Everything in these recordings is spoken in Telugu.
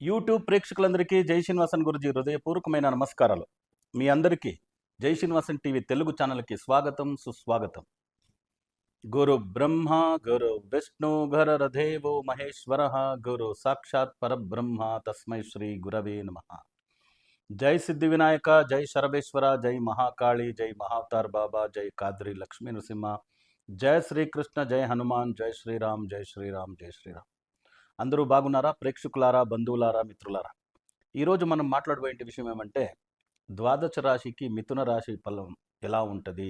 యూట్యూబ్ ప్రేక్షకులందరికీ జై శ్రీనివాసన్ గురుజీ హృదయపూర్వకమైన నమస్కారాలు. మీ అందరికీ జై శ్రీనివాసన్ టీవీ తెలుగు ఛానల్కి స్వాగతం, సుస్వాగతం. గురు బ్రహ్మ గురు విష్ణు గురుర్దేవో మహేశ్వర గురు సాక్షాత్ పరబ్రహ్మ తస్మై శ్రీ గురవే నమః. జై సిద్ధి వినాయక, జై శరభేశ్వర, జై మహాకాళి, జై మహావతార్ బాబా, జై కాద్రి లక్ష్మీ నృసింహ, జై శ్రీకృష్ణ, జై హనుమాన్, జై శ్రీరామ్, జై శ్రీరామ్, జై శ్రీరామ్. అందరూ బాగున్నారా? ప్రేక్షకులారా, బంధువులారా, మిత్రులారా, ఈరోజు మనం మాట్లాడబోయే విషయం ఏమంటే ద్వాదశ రాశికి మిథున రాశి ఫలం ఎలా ఉంటుంది,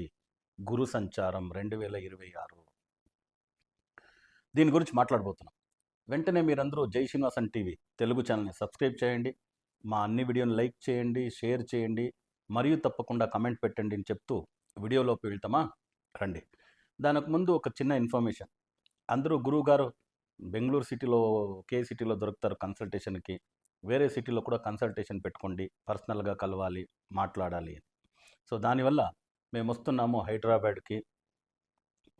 గురు సంచారం 2026 దీని గురించి మాట్లాడబోతున్నాం. వెంటనే మీరందరూ జై శ్రీనివాసన్ టీవీ తెలుగు ఛానల్ని సబ్స్క్రైబ్ చేయండి, మా అన్ని వీడియోని లైక్ చేయండి, షేర్ చేయండి, మరియు తప్పకుండా కమెంట్ పెట్టండి అని చెప్తూ వీడియోలోకి వెళ్తామా రండి. దానికి ముందు ఒక చిన్న ఇన్ఫర్మేషన్. అందరూ గురువుగారు బెంగళూరు సిటీలో ఒకే సిటీలో దొరుకుతారు కన్సల్టేషన్కి, వేరే సిటీలో కూడా కన్సల్టేషన్ పెట్టుకోండి, పర్సనల్గా కలవాలి, మాట్లాడాలి. సో దానివల్ల మేము వస్తున్నాము హైదరాబాద్కి,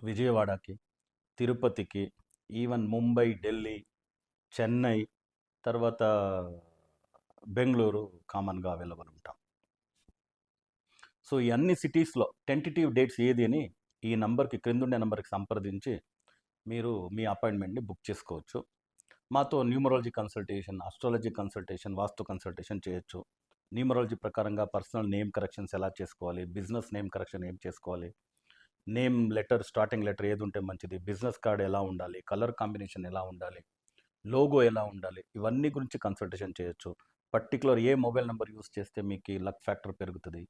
విజయవాడకి, తిరుపతికి, ఈవెన్ ముంబై, ఢిల్లీ, చెన్నై, తర్వాత బెంగళూరు కామన్గా అవైలబుల్ ఉంటాం. సో ఈ అన్ని సిటీస్లో టెంటేటివ్ డేట్స్ ఏది అని ఈ నంబర్కి, క్రిందుండే నంబర్కి సంప్రదించి మీరు మీ అపాయింట్మెంట్ని బుక్ చేసుకోవచ్చు. మాతో న్యూమరాలజీ కన్సల్టేషన్, ఆస్ట్రాలజీ కన్సల్టేషన్, వాస్తు కన్సల్టేషన్ చేయొచ్చు. న్యూమరాలజీ ప్రకారంగా పర్సనల్ నేమ్ కరెక్షన్స్ ఎలా చేసుకోవాలి, బిజినెస్ నేమ్ కరెక్షన్ ఏం చేసుకోవాలి, నేమ్ లెటర్ స్టార్టింగ్ లెటర్ ఏది ఉంటే మంచిది, బిజినెస్ కార్డ్ ఎలా ఉండాలి, కలర్ కాంబినేషన్ ఎలా ఉండాలి, లోగో ఎలా ఉండాలి, ఇవన్నీ గురించి కన్సల్టేషన్ చేయొచ్చు. పర్టికులర్ ఏ మొబైల్ నెంబర్ యూస్ చేస్తే మీకు లక్ ఫ్యాక్టర్ పెరుగుతుంది,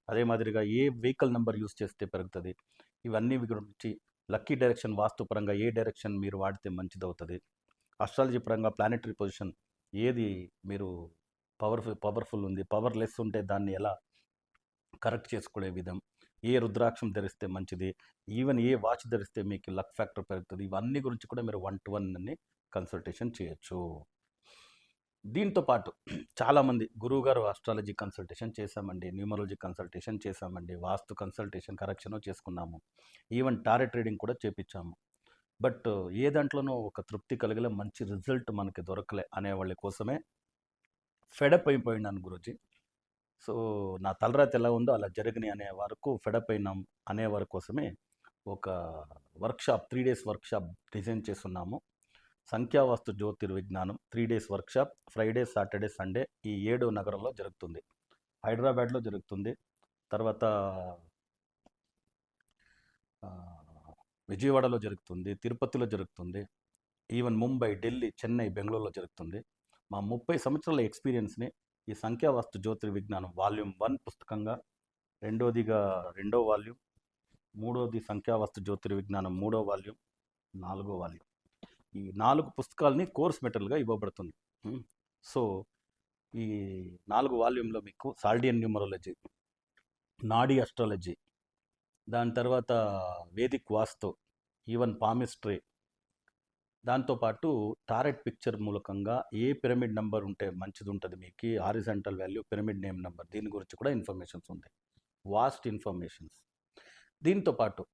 అదే మాదిరిగా ఏ వెహికల్ నెంబర్ యూస్ చేస్తే పెరుగుతుంది, ఇవన్నీ గురించి లక్కీ డైరెక్షన్, వాస్తు పరంగా ఏ డైరెక్షన్ మీరు వాడితే మంచిదవుతుంది, ఆస్ట్రాలజీ పరంగా ప్లానెటరీ పొజిషన్ ఏది మీరు పవర్ఫుల్ ఉంది, పవర్లెస్ ఉంటే దాన్ని ఎలా కరెక్ట్ చేసుకునే విధం, ఏ రుద్రాక్షం ధరిస్తే మంచిది, ఈవెన్ ఏ వాచ్ ధరిస్తే మీకు లక్ ఫ్యాక్టర్ పెరుగుతుంది, ఇవన్నీ గురించి కూడా మీరు 1-to-1 అని కన్సల్టేషన్ చేయొచ్చు. దీంతో పాటు చాలామంది గురువుగారు ఆస్ట్రాలజీ కన్సల్టేషన్ చేశామండి, న్యూమరాలజీ కన్సల్టేషన్ చేశామండి, వాస్తు కన్సల్టేషన్ కరెక్షన్ చేసుకున్నాము, ఈవెన్ టారెట్ రీడింగ్ కూడా చేపించాము, బట్ ఏ దాంట్లోనూ ఒక తృప్తి కలిగలే, మంచి రిజల్ట్ మనకి దొరకలే అనేవాళ్ళ కోసమే ఫెడప్ అయిపోయినాను గురూజీ. సో నా తలరాత ఎలా ఉందో అలా జరిగినాయి అనే వరకు ఫెడప్ అయినాం అనేవారి కోసమే ఒక వర్క్షాప్, 3 days వర్క్షాప్ డిజైన్ చేస్తున్నాము. సంఖ్యావాస్తు జ్యోతిర్విజ్ఞానం 3 days workshop Friday, Saturday, Sunday ఈ 7 నగరంలో జరుగుతుంది. హైదరాబాద్లో జరుగుతుంది, తర్వాత విజయవాడలో జరుగుతుంది, తిరుపతిలో జరుగుతుంది, ఈవెన్ ముంబై, ఢిల్లీ, చెన్నై, బెంగళూరులో జరుగుతుంది. మా 30 సంవత్సరాల ఎక్స్పీరియన్స్ని ఈ సంఖ్యావాస్తు జ్యోతిర్విజ్ఞానం వాల్యూమ్ 1 పుస్తకంగా, రెండోదిగా 2వ వాల్యూమ్, మూడోది సంఖ్యావాస్తు జ్యోతిర్విజ్ఞానం 3వ వాల్యూమ్, 4వ వాల్యూమ్, ఈ 4 పుస్తకాలని కోర్స్ మెటీరియల్గా ఇవ్వబడుతుంది. సో ఈ 4 వాల్యూమ్లో మీకు సాల్డియన్ న్యూమరాలజీ, నాడీ అస్ట్రాలజీ, దాని తర్వాత వేదిక్ వాస్తు, ఈవెన్ పామిస్ట్రీ, దాంతోపాటు టారెట్ పిక్చర్ మూలకంగా ఏ పిరమిడ్ నెంబర్ ఉంటే మంచిది ఉంటుంది, మీకు horizontal value, pyramid name number, దీని గురించి కూడా ఇన్ఫర్మేషన్స్ ఉంది, వాస్ట్ ఇన్ఫర్మేషన్స్. దీంతోపాటు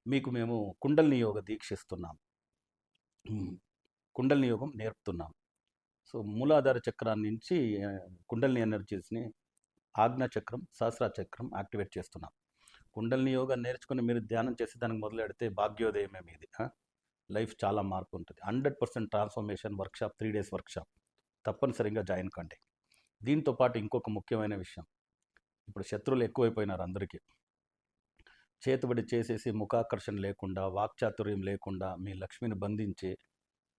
మీకు మేము కుండలిని యోగ దీక్ష ఇస్తున్నాం, కుండలిని యోగం నేర్పుతున్నాం. సో మూలాధార చక్రాన్ని నుంచి కుండలిని ఎనర్జీస్ని ఆజ్ఞా చక్రం, సహస్ర చక్రం యాక్టివేట్ చేస్తున్నాం. కుండలిని యోగా నేర్చుకుని మీరు ధ్యానం చేసి దానికి మొదలెడితే భాగ్యోదయమే మీది. లైఫ్ చాలా మార్పు ఉంటుంది. 100% ట్రాన్స్ఫర్మేషన్ వర్క్షాప్, 3 days వర్క్షాప్ తప్పనిసరిగా జాయిన్ కండి. దీంతోపాటు ఇంకొక ముఖ్యమైన విషయం, ఇప్పుడు శత్రువులు ఎక్కువైపోయినారు అందరికీ. చేతుబడి చేసేసి ముఖాకర్షణ లేకుండా, వాక్చాతుర్యం లేకుండా మీ లక్ష్మిని బంధించి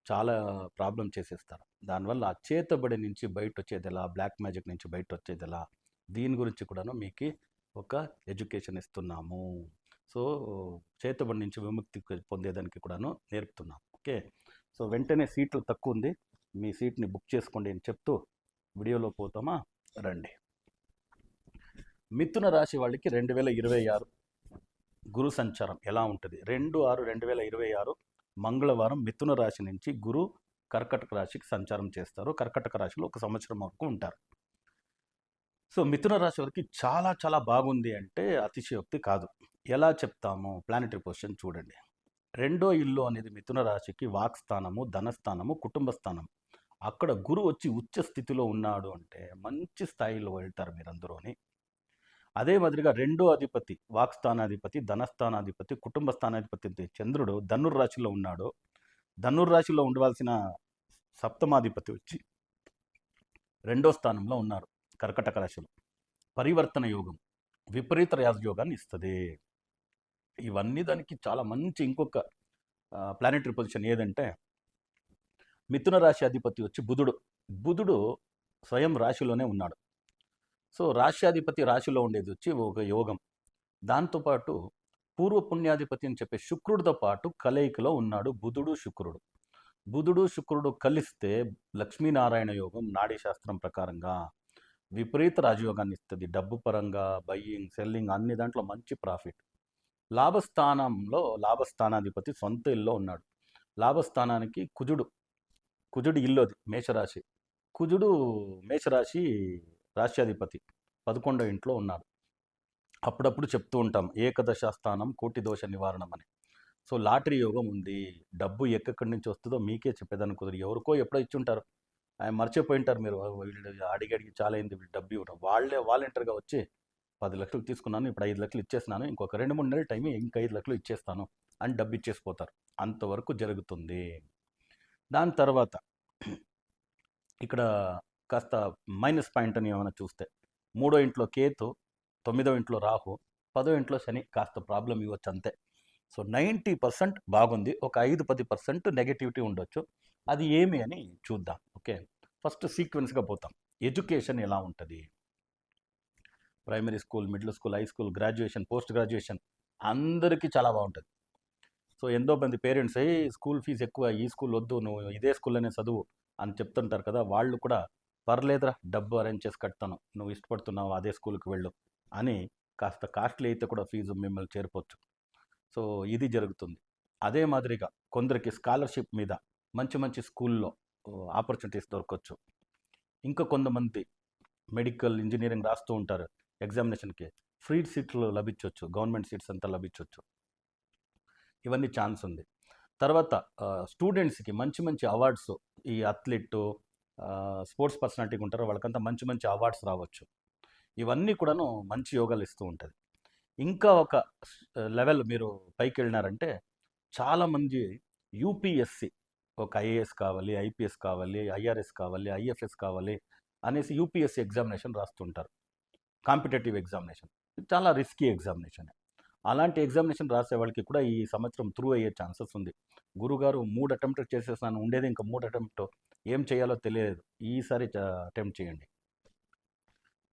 చాలా ప్రాబ్లం చేసేస్తారు. దానివల్ల ఆ చేతబడి నుంచి బయట వచ్చేది ఎలా, బ్లాక్ మ్యాజిక్ నుంచి బయట వచ్చేది ఎలా, దీని గురించి కూడాను మీకు ఒక ఎడ్యుకేషన్ ఇస్తున్నాము. సో చేతబడి నుంచి విముక్తి పొందేదానికి కూడాను నేర్పుతున్నాం. ఓకే, సో వెంటనే సీట్లు తక్కువ ఉంది, మీ సీట్ని బుక్ చేసుకోండి అని చెప్తూ వీడియోలో పోతామా రండి. మిథున రాశి వాళ్ళకి 2026 గురు సంచారం ఎలా ఉంటుంది? 2/6/2026 మంగళవారం మిథున రాశి నుంచి గురు కర్కటక రాశికి సంచారం చేస్తారు. కర్కటక రాశిలో 1 సంవత్సరం వరకు ఉంటారు. సో మిథున రాశి వారికి చాలా చాలా బాగుంది అంటే అతిశయోక్తి కాదు. ఎలా చెప్తాము? ప్లానెటరీ పొజిషన్ చూడండి. 2వ ఇల్లు అనేది మిథున రాశికి వాక్ స్థానము, ధనస్థానము, కుటుంబ స్థానం. అక్కడ గురువు వచ్చి ఉచ్చ స్థితిలో ఉన్నాడు అంటే మంచి స్థాయిలో వెళ్తారు మీరందరూని. అదే మాదిరిగా రెండో అధిపతి వాక్స్థానాధిపతి, ధనస్థానాధిపతి, కుటుంబ స్థానాధిపతి చంద్రుడు ధనుర్రాశిలో ఉన్నాడు. ధనుర్రాశిలో ఉండవలసిన సప్తమాధిపతి వచ్చి రెండో స్థానంలో ఉన్నారు కర్కటక రాశిలో. పరివర్తన యోగం, విపరీత రాజయోగాన్ని ఇస్తుంది. ఇవన్నీ దానికి చాలా మంచి ఇంకొక ప్లానెటరీ పొజిషన్ ఏదంటే మిథున రాశి అధిపతి వచ్చి బుధుడు. బుధుడు స్వయం రాశిలోనే ఉన్నాడు. సో రాశ్యాధిపతి రాశిలో ఉండేది వచ్చి ఒక యోగం. దాంతోపాటు పూర్వ పుణ్యాధిపతి అని చెప్పే శుక్రుడితో పాటు కలయికలో ఉన్నాడు బుధుడు శుక్రుడు. బుధుడు శుక్రుడు కలిస్తే లక్ష్మీనారాయణ యోగం నాడీ శాస్త్రం ప్రకారంగా విపరీత రాజయోగాన్ని ఇస్తుంది. డబ్బు పరంగా బయ్యింగ్ సెల్లింగ్ అన్ని దాంట్లో మంచి ప్రాఫిట్. లాభస్థానంలో లాభస్థానాధిపతి సొంత ఇల్లో ఉన్నాడు. లాభస్థానానికి కుజుడు ఇల్లు అది మేషరాశి. కుజుడు మేషరాశి రాశ్యాధిపతి 11వ ఇంట్లో ఉన్నాడు. అప్పుడప్పుడు చెప్తూ ఉంటాం ఏకదశ స్థానం కోటి దోష నివారణం అని. సో లాటరీ యోగం ఉంది. డబ్బు ఎక్కడి నుంచి వస్తుందో మీకే చెప్పేదాన్ని కుదరదు. ఎవరికో ఎప్పుడో ఇచ్చుంటారు, ఆయన మర్చిపోయి ఉంటారు. మీరు వీళ్ళు అడిగి చాలా అయింది వీళ్ళు డబ్బు ఇవ్వడం, వాళ్ళే వాలంటీర్గా వచ్చి 10 లక్షలు తీసుకున్నాను, ఇప్పుడు 5 లక్షలు ఇచ్చేస్తున్నాను, ఇంకొక 2-3 నెలల టైం ఇంకా 5 లక్షలు ఇచ్చేస్తాను అని డబ్బు ఇచ్చేసిపోతారు. అంతవరకు జరుగుతుంది. దాని తర్వాత ఇక్కడ కాస్త మైనస్ పాయింట్ అని ఏమైనా చూస్తే 3వ ఇంట్లో కేతు, 9వ ఇంట్లో రాహు, 10వ ఇంట్లో శని కాస్త ప్రాబ్లం ఇవ్వచ్చు అంతే. సో 90% బాగుంది, ఒక 5-10% నెగటివిటీ ఉండొచ్చు. అది ఏమి అని చూద్దాం. ఓకే, ఫస్ట్ సీక్వెన్స్గా పోతాం. ఎడ్యుకేషన్ ఎలా ఉంటుంది? Primary school, middle school, high school, graduation, post graduation అందరికీ చాలా బాగుంటుంది. సో ఎంతో మంది పేరెంట్స్ స్కూల్ ఫీజు ఎక్కువ, ఈ స్కూల్ వద్దు, నువ్వు ఇదే స్కూల్లోనే చదువు అని చెప్తుంటారు కదా, వాళ్ళు కూడా పర్లేదురా డబ్బు అరేంజ్ చేసి కడతాను, నువ్వు ఇష్టపడుతున్నావు అదే స్కూల్కి వెళ్ళు అని కాస్త కాస్ట్లీ అయితే కూడా ఫీజు మిమ్మల్ని చేరిపోవచ్చు. సో ఇది జరుగుతుంది. అదే మాదిరిగా కొందరికి స్కాలర్షిప్ మీద మంచి మంచి స్కూల్లో ఆపర్చునిటీస్ దొరకవచ్చు. ఇంకా కొంతమంది మెడికల్ ఇంజనీరింగ్ రాస్తూ ఉంటారు, ఎగ్జామినేషన్కి ఫ్రీ సీట్లు లభించవచ్చు, గవర్నమెంట్ సీట్స్ అంతా లభించవచ్చు. ఇవన్నీ ఛాన్స్ ఉంది. తర్వాత స్టూడెంట్స్కి మంచి మంచి అవార్డ్స్, ఈ అథ్లెట్ స్పోర్ట్స్ పర్సనాలిటీగా ఉంటారో వాళ్ళకంతా మంచి మంచి అవార్డ్స్ రావచ్చు. ఇవన్నీ కూడాను మంచి యోగాలు ఇస్తూ ఉంటుంది. ఇంకా ఒక లెవెల్ మీరు పైకి వెళ్ళినారంటే చాలామంది యూపీఎస్సి, ఒక ఐఏఎస్ కావాలి, ఐపీఎస్ కావాలి, ఐఆర్ఎస్ కావాలి, ఐఎఫ్ఎస్ కావాలి అనేసి యూపీఎస్సి ఎగ్జామినేషన్ రాస్తుంటారు. కాంపిటేటివ్ ఎగ్జామినేషన్ చాలా రిస్కీ ఎగ్జామినేషన్. అలాంటి ఎగ్జామినేషన్ రాసే వాళ్ళకి కూడా ఈ సంవత్సరం త్రూ అయ్యే ఛాన్సెస్ ఉంది. గురుగారు 3 అటెంప్ట్ చేసేసాను, ఉండేది ఇంకా 3 అటెంప్ట్, ఏం చేయాలో తెలియదు, ఈసారి అటెంప్ట్ చేయండి,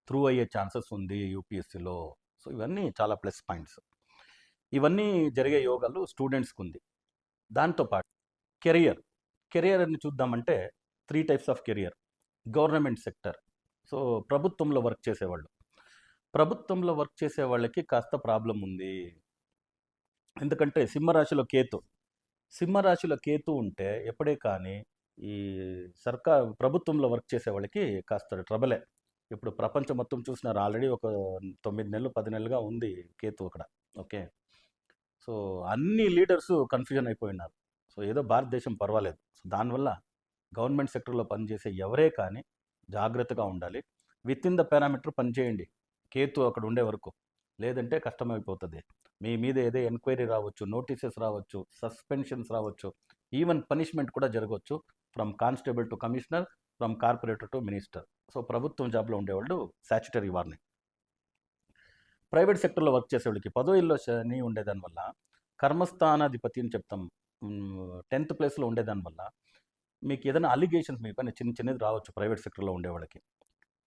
త్రూ అయ్యే ఛాన్సెస్ ఉంది యూపీఎస్సీలో. సో ఇవన్నీ చాలా ప్లస్ పాయింట్స్. ఇవన్నీ జరిగే యోగాలు స్టూడెంట్స్కి ఉంది. దాంతోపాటు కెరియర్ అని చూద్దామంటే 3 types of career. Government sector, so ప్రభుత్వంలో వర్క్ చేసేవాళ్ళు. ప్రభుత్వంలో వర్క్ చేసే వాళ్ళకి కాస్త ప్రాబ్లం ఉంది. ఎందుకంటే సింహరాశిలో కేతు ఉంటే ఎప్పుడే కానీ ఈ ప్రభుత్వంలో వర్క్ చేసే వాళ్ళకి కాస్త ట్రబలే. ఇప్పుడు ప్రపంచం మొత్తం చూసినారు, ఆల్రెడీ ఒక 9 నెలలు 10 నెలలుగా ఉంది కేతు అక్కడ. ఓకే, సో అన్ని లీడర్స్ కన్ఫ్యూజన్ అయిపోయినారు. సో ఏదో భారతదేశం పర్వాలేదు. సో దానివల్ల గవర్నమెంట్ సెక్టర్లో పనిచేసే ఎవరే కానీ జాగ్రత్తగా ఉండాలి. విత్ ఇన్ ద పారామీటర్ పనిచేయండి కేతు అక్కడ ఉండే వరకు, లేదంటే కష్టమైపోతుంది. మీ మీద ఏదో ఎంక్వైరీ రావచ్చు, నోటీసెస్ రావచ్చు, సస్పెన్షన్స్ రావచ్చు, ఈవెన్ పనిష్మెంట్ కూడా జరగవచ్చు. From constable to commissioner, from corporator to minister. So ప్రభుత్వం జాబ్లో ఉండేవాళ్ళు స్టాట్యుటరీ వార్నింగ్. ప్రైవేట్ సెక్టర్లో వర్క్ చేసేవాళ్ళకి 10వ ఇల్లో శని ఉండేదానివల్ల, కర్మస్థానాధిపతి అని చెప్తాం, 10th ప్లేస్లో ఉండేదానివల్ల మీకు ఏదైనా అలిగేషన్స్ మీ పైన చిన్నది రావచ్చు ప్రైవేట్ సెక్టర్లో ఉండేవాళ్ళకి.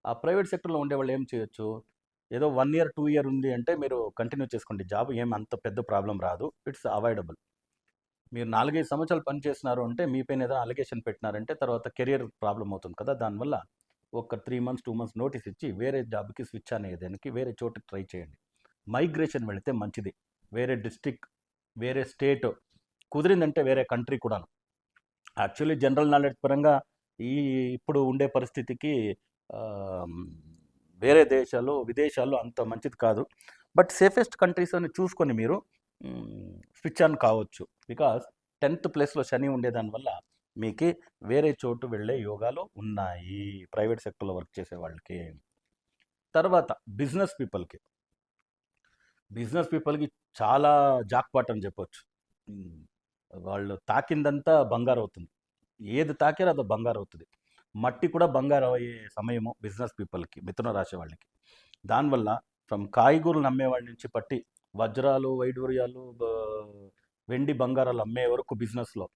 ఆ ప్రైవేట్ సెక్టర్లో ఉండేవాళ్ళు ఏం చేయొచ్చు, ఏదో 1 year 2 year ఉంది అంటే మీరు కంటిన్యూ చేసుకోండి, జాబ్ ఏం అంత పెద్ద ప్రాబ్లం రాదు, ఇట్స్ అవాయిడబుల్. మీరు 4-5 సంవత్సరాలు పని చేస్తున్నారు అంటే మీ పైన ఏదో అలిగేషన్ పెట్టినారంటే తర్వాత కెరియర్ ప్రాబ్లం అవుతుంది కదా. దానివల్ల ఒక 3 months 2 months నోటీస్ ఇచ్చి వేరే జాబ్కి స్విచ్ అనేదానికి వేరే చోటుకి ట్రై చేయండి. మైగ్రేషన్ వెళితే మంచిది, వేరే డిస్ట్రిక్ట్, వేరే స్టేట్, కుదిరిందంటే వేరే కంట్రీ కూడా. యాక్చువల్లీ జనరల్ నాలెడ్జ్ పరంగా ఇప్పుడు ఉండే పరిస్థితికి వేరే విదేశాల్లో అంత మంచిది కాదు. బట్ సేఫెస్ట్ కంట్రీస్ అని చూసుకొని మీరు స్విచ్ ఆన్ కావచ్చు. బికాస్ 10th ప్లేస్లో శని ఉండేదానివల్ల మీకు వేరే చోటు వెళ్ళే యోగాలు ఉన్నాయి ప్రైవేట్ సెక్టర్లో వర్క్ చేసే వాళ్ళకి. తర్వాత బిజినెస్ పీపుల్కి చాలా జాక్పాట్ అని చెప్పొచ్చు. ఉమ్, వాళ్ళు తాకిందంతా బంగారు అవుతుంది. ఏది తాకారో అది బంగారు అవుతుంది. మట్టి కూడా బంగారు అయ్యే సమయము బిజినెస్ పీపుల్కి, మిథున రాశి వాళ్ళకి. దానివల్ల ఫ్రమ్ కాయగూరలు అమ్మే వాళ్ళ నుంచి పట్టి వజ్రాలు, వైడూర్యాలు, వెండి బంగారాలు అమ్మే వరకు బిజినెస్లో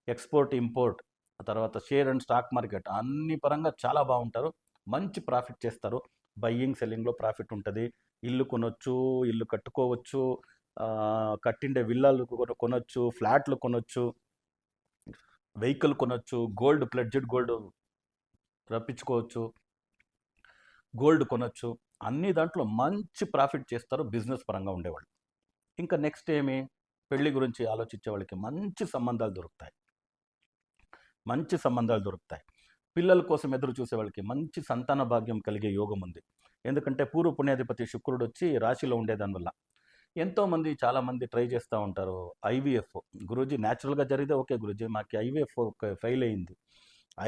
ఎక్స్పోర్ట్, ఇంపోర్ట్, ఆ తర్వాత షేర్ అండ్ స్టాక్ మార్కెట్ అన్ని పరంగా చాలా బాగుంటారు. మంచి ప్రాఫిట్ చేస్తారు. బయ్యింగ్ సెల్లింగ్లో ప్రాఫిట్ ఉంటుంది. ఇల్లు కొనొచ్చు, ఇల్లు కట్టుకోవచ్చు, కట్టిండే విల్లాలు కొనొచ్చు, ఫ్లాట్లు కొనొచ్చు, వెహికల్ కొనొచ్చు, గోల్డ్, ప్లెడ్జెడ్ గోల్డ్ రప్పించుకోవచ్చు, గోల్డ్ కొనొచ్చు. అన్ని దాంట్లో మంచి ప్రాఫిట్ చేస్తారు బిజినెస్ పరంగా ఉండేవాళ్ళు. ఇంకా నెక్స్ట్ ఏమి, పెళ్లి గురించి ఆలోచించే వాళ్ళకి మంచి సంబంధాలు దొరుకుతాయి. పిల్లల కోసం ఎదురు చూసే వాళ్ళకి మంచి సంతాన భాగ్యం కలిగే యోగం ఉంది. ఎందుకంటే పూర్వ పుణ్యాధిపతి శుక్రుడు వచ్చి రాశిలో ఉండేదానివల్ల ఎంతోమంది, చాలామంది ట్రై చేస్తూ ఉంటారు ఐవీఎఫ్. గురూజీ న్యాచురల్గా జరిగితే ఓకే గురూజీ, మాకు ఐవీఎఫ్ ఫెయిల్ అయింది.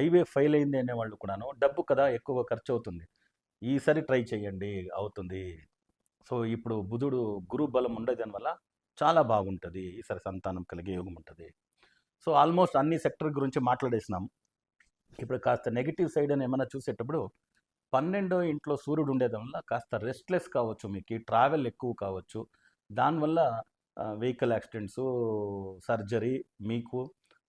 ఐవీఎఫ్ ఫెయిల్ అయింది అనేవాళ్ళు కూడాను డబ్బు కదా ఎక్కువ ఖర్చు అవుతుంది, ఈసారి ట్రై చేయండి అవుతుంది. సో ఇప్పుడు బుధుడు గురు బలం ఉండే దానివల్ల చాలా బాగుంటుంది, ఈసారి సంతానం కలిగే యోగం ఉంటుంది. సో ఆల్మోస్ట్ అన్ని సెక్టర్ గురించి మాట్లాడేసినాం. ఇప్పుడు కాస్త నెగిటివ్ సైడ్ అని ఏమైనా చూసేటప్పుడు 12వ ఇంట్లో సూర్యుడు ఉండేది వల్ల కాస్త రెస్ట్లెస్ కావచ్చు, మీకు ట్రావెల్ ఎక్కువ కావచ్చు. దానివల్ల వెహికల్ యాక్సిడెంట్స్, సర్జరీ మీకు,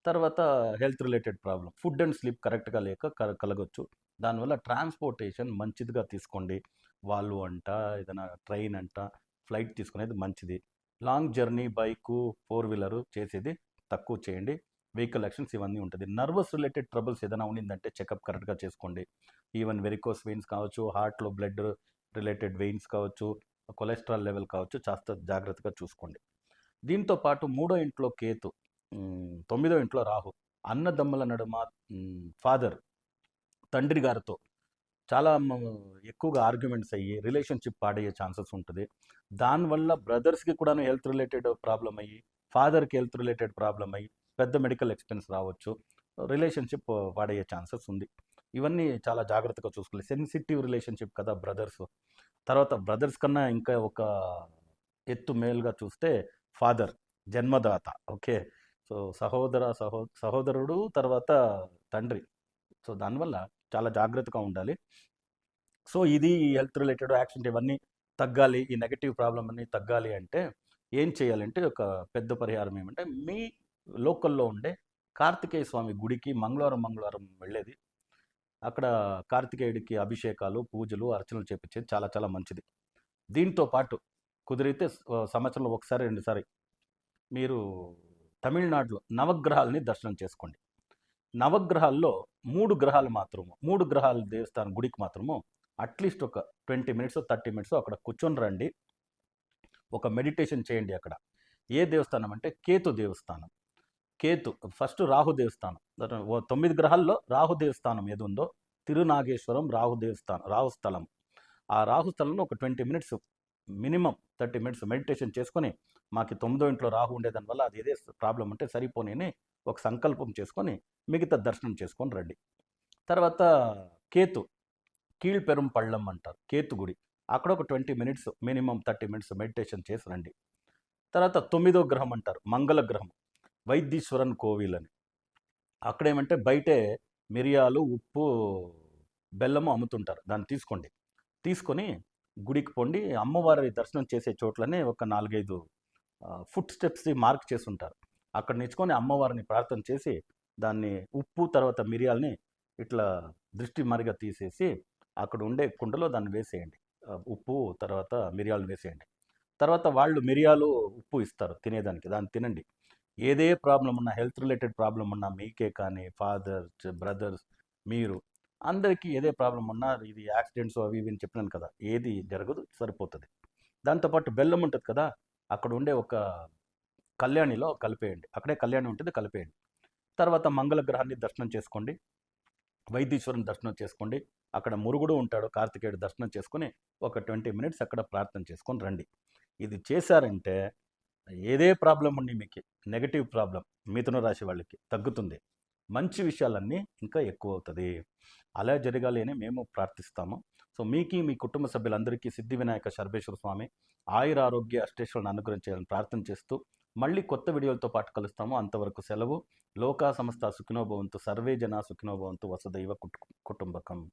తర్వాత health related problem, food and sleep కరెక్ట్గా లేక కలగొచ్చు. దానివల్ల ట్రాన్స్పోర్టేషన్ మంచిదిగా తీసుకోండి. వాళ్ళు అంట ఏదైనా ట్రైన్ అంట ఫ్లైట్ తీసుకునేది మంచిది. లాంగ్ జర్నీ బైకు, 4 వీలరు చేసేది తక్కువ చేయండి. వెహికల్ యాక్సిడెంట్స్ ఇవన్నీ ఉంటుంది. నర్వస్ రిలేటెడ్ ట్రబుల్స్ ఏదైనా ఉండిందంటే చెకప్ కరెక్ట్గా చేసుకోండి. ఈవెన్ వెరికోస్ వెయిన్స్ కావచ్చు, హార్ట్లో బ్లడ్ రిలేటెడ్ వెయిన్స్ కావచ్చు, కొలెస్ట్రాల్ లెవెల్ కావచ్చు, కాస్త జాగ్రత్తగా చూసుకోండి. దీంతో పాటు 3వ ఇంట్లో కేతు, 9వ ఇంట్లో రాహు, అన్నదమ్ముల నడుమ ఫాదర్, తండ్రి గారితో చాలా ఎక్కువగా ఆర్గ్యుమెంట్స్ అయ్యి రిలేషన్షిప్ పాడయ్యే ఛాన్సెస్ ఉంటుంది. దానివల్ల బ్రదర్స్కి కూడా హెల్త్ రిలేటెడ్ ప్రాబ్లం అయ్యి, ఫాదర్కి హెల్త్ రిలేటెడ్ ప్రాబ్లం అయ్యి పెద్ద మెడికల్ ఎక్స్పెన్స్ రావచ్చు, రిలేషన్షిప్ పాడయ్యే ఛాన్సెస్ ఉంది. ఇవన్నీ చాలా జాగ్రత్తగా చూసుకోవాలి. సెన్సిటివ్ రిలేషన్షిప్ కదా బ్రదర్స్. తర్వాత బ్రదర్స్ కన్నా ఇంకా ఒక ఎత్తు మేలుగా చూస్తే ఫాదర్, జన్మదాత. ఓకే, సో సహోదరుడు, తర్వాత తండ్రి. సో దానివల్ల చాలా జాగ్రత్తగా ఉండాలి. సో ఇది హెల్త్ రిలేటెడ్ యాక్సిడెంట్ ఇవన్నీ తగ్గాలి, ఈ నెగటివ్ ప్రాబ్లం అన్నీ తగ్గాలి అంటే ఏం చేయాలంటే ఒక పెద్ద పరిహారం ఏమంటే మీ లోకల్లో ఉండే కార్తికేయ స్వామి గుడికి మంగళవారం వెళ్ళేది. అక్కడ కార్తికేయుడికి అభిషేకాలు, పూజలు, అర్చనలు చేపించేది చాలా చాలా మంచిది. దీంతో పాటు కుదిరితే సంవత్సరంలో ఒకసారి 2 సారి మీరు తమిళనాడులో నవగ్రహాలని దర్శనం చేసుకోండి. నవగ్రహాల్లో 3 గ్రహాల దేవస్థానం గుడికి మాత్రము అట్లీస్ట్ ఒక 20 మినిట్స్ 30 మినిట్స్ అక్కడ కూర్చొని రండి. ఒక మెడిటేషన్ చేయండి. అక్కడ ఏ దేవస్థానం అంటే కేతు దేవస్థానం. కేతు ఫస్ట్ రాహు దేవస్థానం. 9 గ్రహాల్లో రాహు దేవస్థానం ఏది ఉందో తిరునాగేశ్వరం రాహు స్థలం. ఆ రాహు స్థలంలో ఒక 20 మినిట్స్ మినిమం 30 మినిట్స్ మెడిటేషన్ చేసుకొని, మాకు 9వ ఇంట్లో రాహు ఉండేదానివల్ల అది ఏదే ప్రాబ్లం అంటే సరిపోని ఒక సంకల్పం చేసుకొని మిగతా దర్శనం చేసుకొని రండి. తర్వాత కేతు కీழ்పెరుం పళ్ళం అంటారు కేతు గుడి. అక్కడ ఒక 20 మినిట్స్ మినిమం 30 మినిట్స్ మెడిటేషన్ చేసి రండి. తర్వాత 9వ గ్రహం అంటారు మంగళ గ్రహం, వైద్దీశ్వరన్ కోవిల్ అని. అక్కడేమంటే బయటే మిరియాలు, ఉప్పు, బెల్లము అమ్ముతుంటారు. దాన్ని తీసుకోండి. తీసుకొని గుడికి పొండి అమ్మవారి దర్శనం చేసే చోట్లనే ఒక 4-5 ఫుట్ స్టెప్స్ మార్క్ చేసి ఉంటారు. అక్కడ నిల్చుకొని అమ్మవారిని ప్రార్థన చేసి దాన్ని ఉప్పు తర్వాత మిరియాలని ఇట్లా దృష్టి మరిగా తీసేసి అక్కడ ఉండే కుండలో దాన్ని వేసేయండి. ఉప్పు తర్వాత మిరియాలు వేసేయండి. తర్వాత వాళ్ళు మిరియాలు, ఉప్పు ఇస్తారు తినేదానికి, దాన్ని తినండి. ఏదే ప్రాబ్లం ఉన్నా, హెల్త్ రిలేటెడ్ ప్రాబ్లం ఉన్నా, మీకే కానీ ఫాదర్స్, బ్రదర్స్, మీరు అందరికీ ఏదే ప్రాబ్లం ఉన్నా, ఇది యాక్సిడెంట్స్ అవి ఇవి అని చెప్పినాను కదా, ఏది జరగదు, సరిపోతుంది. దాంతోపాటు బెల్లం ఉంటుంది కదా, అక్కడ ఉండే ఒక కళ్యాణిలో కలిపేయండి. అక్కడే కళ్యాణి ఉంటుంది, కలిపేయండి. తర్వాత మంగళ గ్రహాన్ని దర్శనం చేసుకోండి, వైద్దీశ్వరుని దర్శనం చేసుకోండి. అక్కడ మురుగుడు ఉంటాడు, కార్తికేయుడు దర్శనం చేసుకొని ఒక 20 మినిట్స్ అక్కడ ప్రార్థన చేసుకొని రండి. ఇది చేశారంటే ఏదే ప్రాబ్లం ఉండి మీకు నెగటివ్ ప్రాబ్లం మిథున రాశి వాళ్ళకి తగ్గుతుంది. మంచి విషయాలన్నీ ఇంకా ఎక్కువ అవుతుంది. అలా జరగాలి అని మేము ప్రార్థిస్తాము. సో మీకు మీ కుటుంబ సభ్యులందరికీ సిద్ధి వినాయక సర్వేశ్వర స్వామి ఆయుర ఆరోగ్య అష్టేశ్వరులను అనుగ్రహించాలని ప్రార్థన చేస్తూ మళ్ళీ కొత్త వీడియోలతో పాటు కలుస్తాము. అంతవరకు సెలవు. లోకా సమస్త సుఖినో భవంతు, సర్వే జనా సుఖినో భవంతు, వసుదైవ కుటుంబకం.